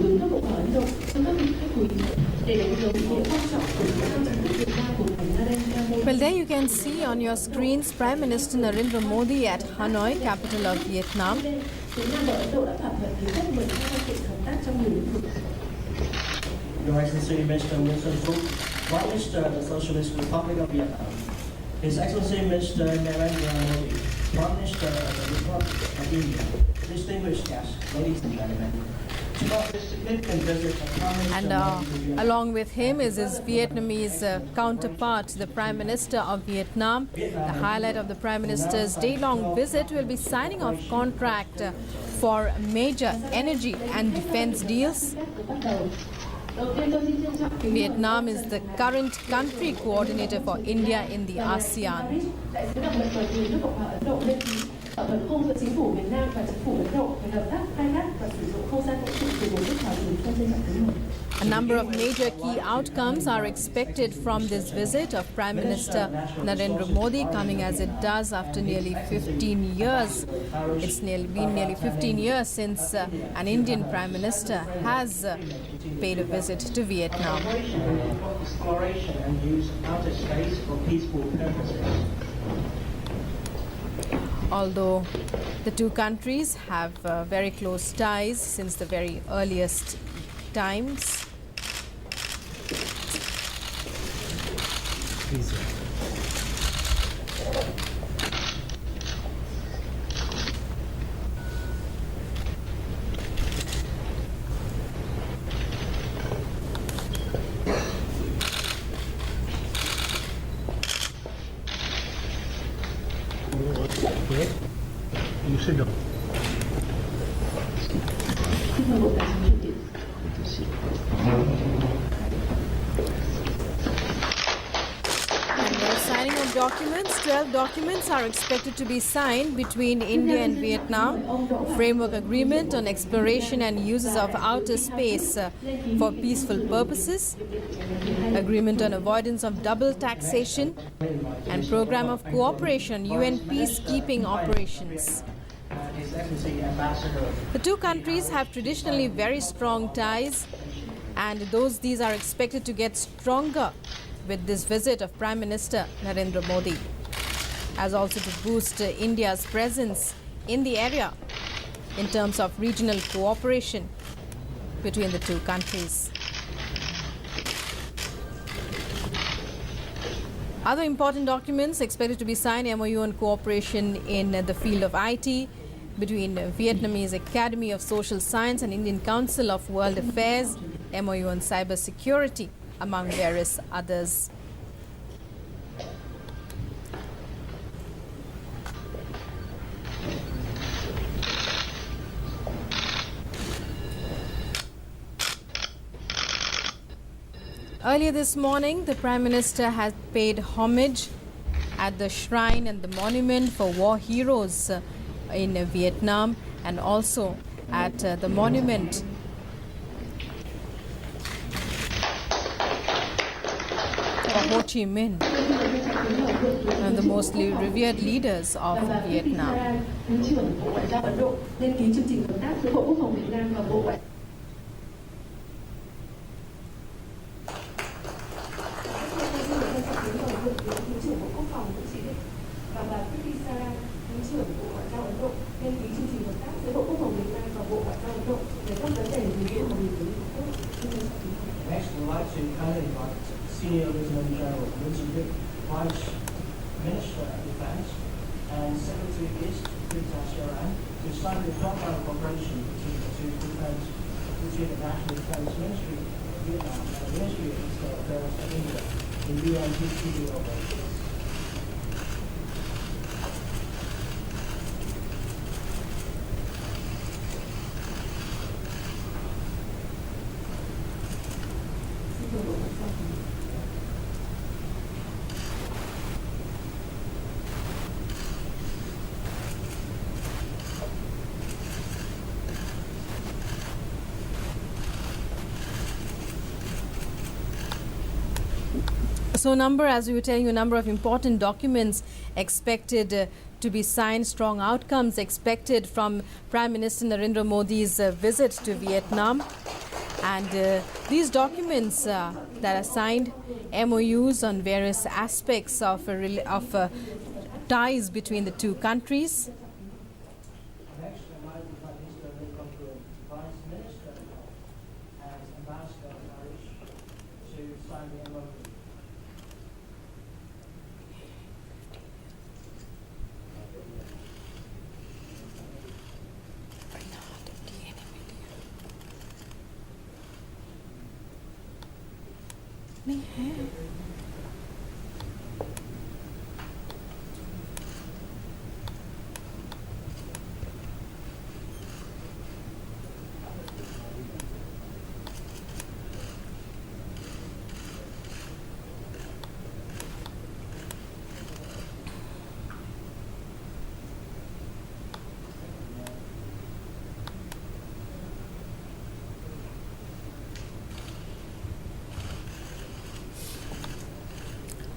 tướng nước Cộng hòa Ấn Độ, thưa các vị khách quý, để đánh dấu ý nghĩa quan trọng của chuyến thăm chính thức Việt Nam của ngài Narendra Modi. Well, there you can see on your screens Prime Minister Narendra Modi at Hanoi, capital of Vietnam. Việt Nam và Ấn Độ đã thỏa thuận ký kết 12 văn kiện hợp tác trong nhiều lĩnh vực. Your Excellency Mr. Winston Fook, Prime Minister of the Socialist Republic of Vietnam. His Excellency Mr. Narendra Modi, Prime Minister of the Republic of India. Distinguished guests, ladies and gentlemen. And along with him is his Vietnamese counterpart, the Prime Minister of Vietnam. The highlight of the Prime Minister's day-long visit will be signing of contract for major energy and defense deals. Vietnam is the current country coordinator for India in the ASEAN. A number of major key outcomes are expected from this visit of Prime Minister Narendra Modi, coming as it does after nearly 15 years. It's been nearly 15 years since an Indian Prime Minister has paid a visit to Vietnam. Exploration and use of outer space for peaceful purposes. Although the two countries have very close ties since the very earliest times. You sit down. And the signing of documents, 12 documents are expected to be signed between India and Vietnam. Framework agreement on exploration and uses of outer space for peaceful purposes. Agreement on avoidance of double taxation and program of cooperation UN peacekeeping operations. The two countries have traditionally very strong ties, and these are expected to get stronger with this visit of Prime Minister Narendra Modi, as also to boost India's presence in the area in terms of regional cooperation between the two countries. Other important documents expected to be signed: MOU on cooperation in the field of IT between Vietnamese Academy of Social Science and Indian Council of World Affairs, MOU on cyber security, among various others. Earlier this morning, the Prime Minister has paid homage at the shrine and the monument for war heroes in Vietnam, and also at the monument for Ho Chi Minh, one of the most revered leaders of Vietnam. Next, we'd like to kindly invite Senior Lieutenant General Vice Minister of Defense and Secretary East Prasar to sign the program of cooperation between the National Defense Ministry of Vietnam and the Ministry of External Affairs of India in UN peacekeeping operations. So as we were telling you, a number of important documents expected to be signed, strong outcomes expected from Prime Minister Narendra Modi's visit to Vietnam. And these documents that are signed, MOUs on various aspects of ties between the two countries. Next, I would like Mr. Welcome to Vice Minister and Ambassador Harish to sign the MOU. नहीं है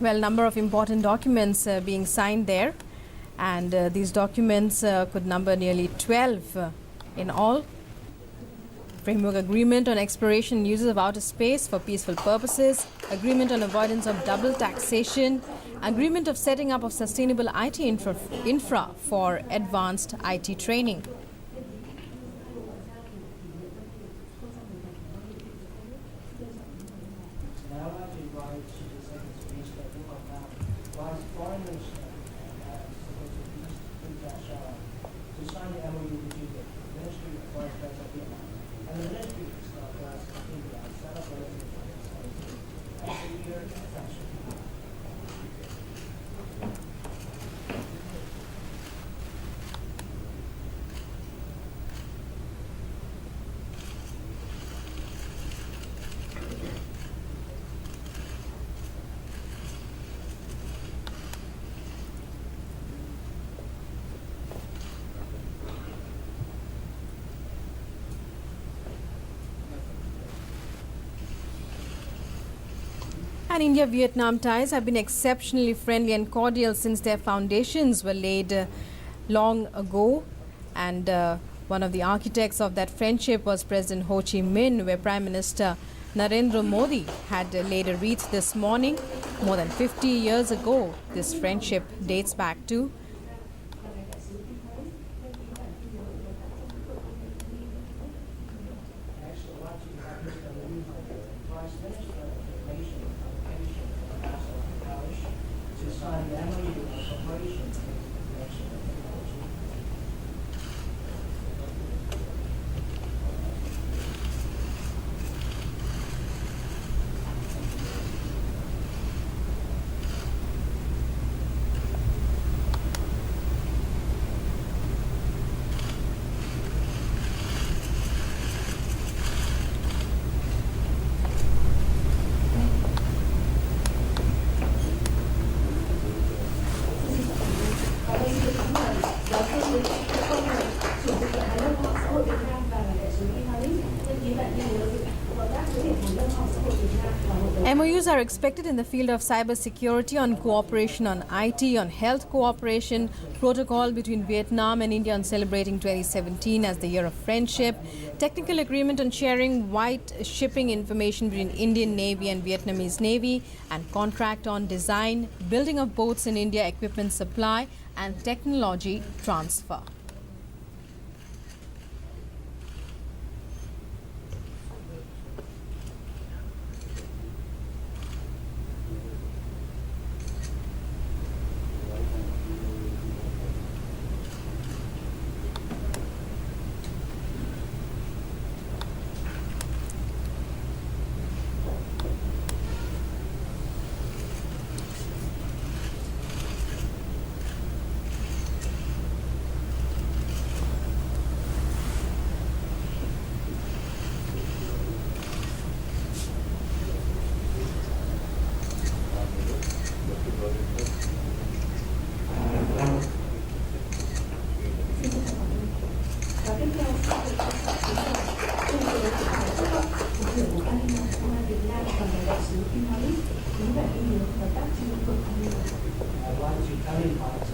Well, number of important documents being signed there, and these documents could number nearly 12 in all. Framework agreement on exploration and uses of outer space for peaceful purposes, agreement on avoidance of double taxation, agreement of setting up of sustainable IT infra for advanced IT training. Now I'd like to invite Chief Executive Minister Vice Foreign Minister and Secretary Prasar to sign the MOU between the Ministry of Foreign Affairs of Vietnam and the Ministry of Affairs of India on celebrating the 2017 as the year of friendship. And India-Vietnam ties have been exceptionally friendly and cordial since their foundations were laid long ago. And one of the architects of that friendship was President Ho Chi Minh, where Prime Minister Narendra Modi had laid a wreath this morning. More than 50 years ago, this friendship dates back to. Next, I'd like to invite Mr. Vice Minister of Information and Communication and Ambassador Harish to sign the MOU on cooperation with information and technology. MOUs are expected in the field of cybersecurity, on cooperation on IT, on health cooperation, protocol between Vietnam and India on celebrating 2017 as the year of friendship, technical agreement on sharing white shipping information between Indian Navy and Vietnamese Navy, and contract on design, building of boats in India, equipment supply and technology transfer. I'd like to invite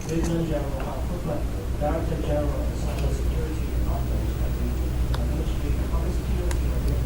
Lieutenant General Mark Director General of Cyber Security Department of the Ministry of Public Security of Vietnam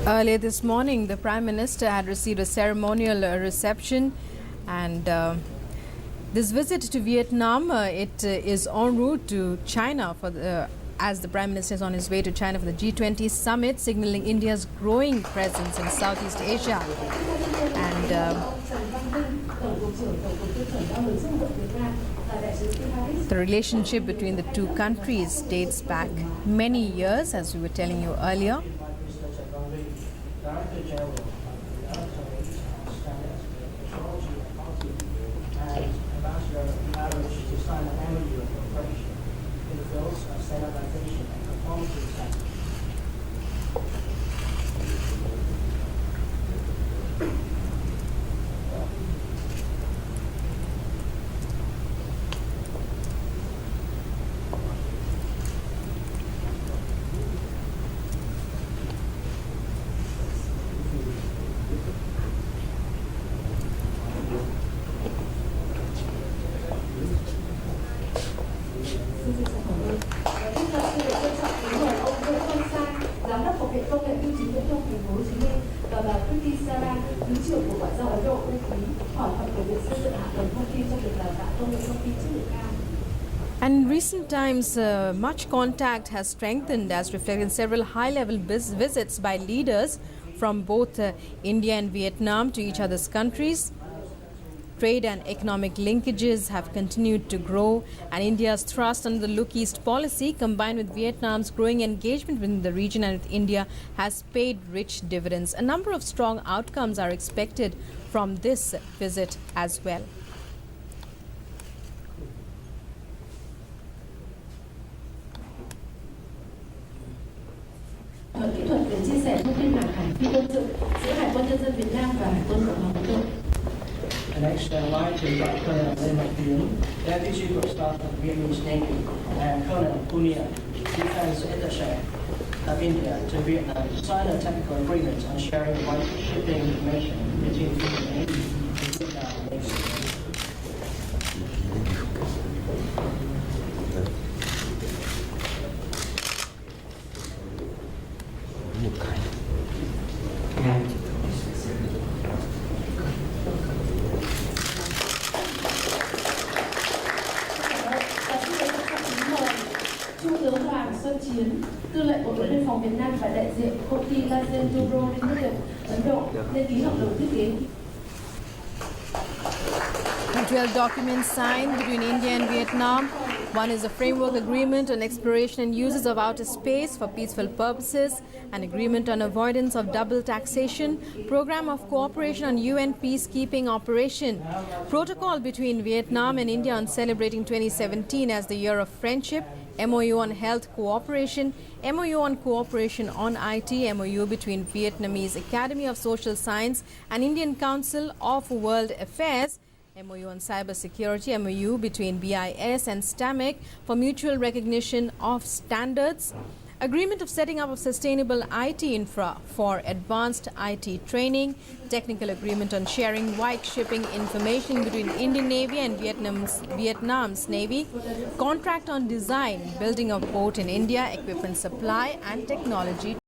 Earlier this morning, the Prime Minister had received a ceremonial reception, and this visit to Vietnam, it is en route to China as the Prime Minister is on his way to China for the G20 summit, signaling India's growing presence in Southeast Asia. And the relationship between the two countries dates back many years, as we were telling you earlier. Director General of the Electronic Standards Metrology Authority and Ambassador Marriage to sign an MOU of cooperation in the fields of standardization and conformity testing. Giám đốc Học viện Công nghệ Bưu chính Viễn thông Thành phố Hồ Chí Minh và bà Prasar, Thứ trưởng Bộ Ngoại giao Ấn Độ Ưu Quý thỏa thuận về việc xây dựng hạ tầng thông tin cho việc đào tạo công nghệ thông tin chất lượng cao. And in recent times, much contact has strengthened, as reflected in several high-level visits by leaders from both India and Vietnam to each other's countries. Trade and economic linkages have continued to grow, and India's thrust under the Look East policy, combined with Vietnam's growing engagement within the region and with India, has paid rich dividends. A number of strong outcomes are expected from this visit as well. Kỹ thuật về chia sẻ thông tin hàng hải phi quân sự giữa Hải quân Nhân dân Việt Nam và Hải quân Cộng hòa Ấn Độ. Next, I'd like to invite Colonel Lê Mạnh Tiến, Deputy First Staff of the Vietnamese Navy, and Colonel Punia, Defense Attaché of India, to Vietnam to sign a technical agreement on sharing white shipping information between the Navy and Vietnam Navy. Trung tướng Hoàng Xuân Chiến, Tư lệnh Bộ đội Biên phòng Việt Nam và đại diện công ty Lazen Duro Limited Ấn Độ nên ký hợp đồng thiết kế. The 12 documents signed between India and Vietnam. One is a framework agreement on exploration and uses of outer space for peaceful purposes, an agreement on avoidance of double taxation, program of cooperation on UN peacekeeping operation, protocol between Vietnam and India on celebrating 2017 as the year of friendship, MOU on health cooperation, MOU on cooperation on IT, MOU between Vietnamese Academy of Social Science and Indian Council of World Affairs, MOU on cybersecurity, MOU between BIS and STAMIC for mutual recognition of standards, agreement of setting up of sustainable IT infra for advanced IT training, technical agreement on sharing white shipping information between Indian Navy and Vietnam's Navy, contract on design, building of boat in India, equipment supply and technology